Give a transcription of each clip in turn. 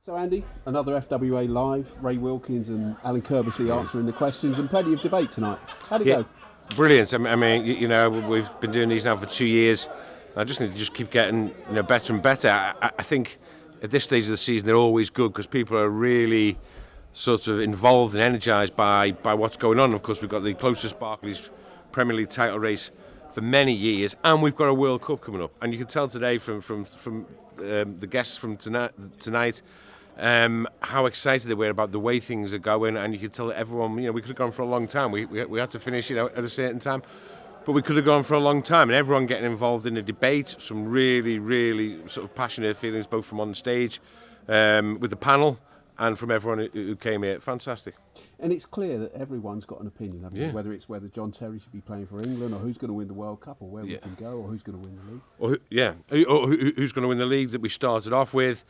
So Andy, another FWA Live, Ray Wilkins and Alan Curbishley answering the questions, and plenty of debate tonight. How'd it go? Brilliant. I mean, we've been doing these now for 2 years. I just need to keep getting better and better. I think at this stage of the season they're always good because people are really sort of involved and energised by what's going on. Of course, we've got the closest Barclays Premier League title race for many years, and we've got a World Cup coming up. And you can tell today from the guests from tonight how excited they were about the way things are going, and you could tell that everyone, we could have gone for a long time. We had to finish at a certain time, but we could have gone for a long time, and everyone getting involved in the debate, some really, really sort of passionate feelings, both from on stage, with the panel, and from everyone who came here. Fantastic. And it's clear that everyone's got an opinion, whether it's whether John Terry should be playing for England, or who's going to win the World Cup, or where we can go, or who's going to win the league. Or who's going to win the league that we started off with.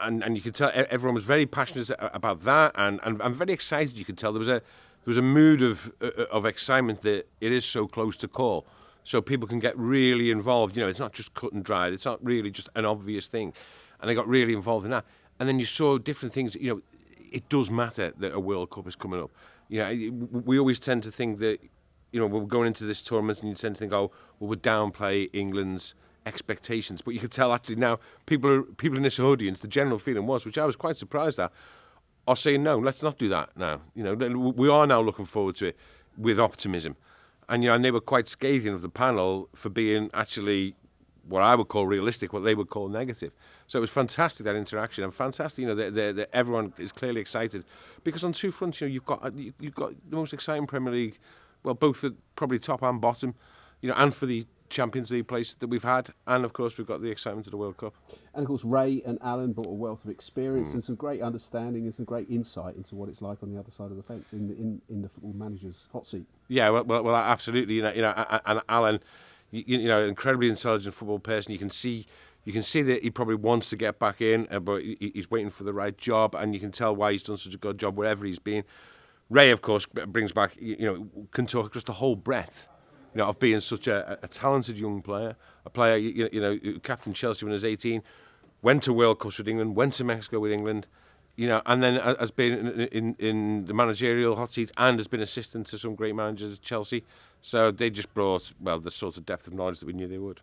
And you could tell everyone was very passionate about that, and I'm very excited. You could tell there was a mood of excitement that it is so close to call, so people can get really involved. It's not just cut and dried. It's not really just an obvious thing, and they got really involved in that. And then you saw different things. It does matter that a World Cup is coming up. We always tend to think that we're going into this tournament, and you tend to think, oh, well, we'll downplay England's expectations, but you could tell actually now people in this audience, the general feeling was, which I was quite surprised at, are saying no, let's not do that now. We are now looking forward to it with optimism, and and they were quite scathing of the panel for being actually what I would call realistic, what they would call negative. So it was fantastic, that interaction, and fantastic. That everyone is clearly excited because on two fronts, you've got the most exciting Premier League, well, both at probably top and bottom, and for the Champions League place that we've had, and of course we've got the excitement of the World Cup. And of course Ray and Alan brought a wealth of experience and some great understanding and some great insight into what it's like on the other side of the fence in the football manager's hot seat. Yeah, well, absolutely. And Alan, incredibly intelligent football person. You can see that he probably wants to get back in, but he's waiting for the right job, and you can tell why he's done such a good job wherever he's been. Ray, of course, brings back, can talk just the whole breadth, of being such a talented young player, a player, who captained Chelsea when he was 18, went to World Cups with England, went to Mexico with England, and then has been in the managerial hot seat and has been assistant to some great managers at Chelsea. So they just brought, the sort of depth of knowledge that we knew they would.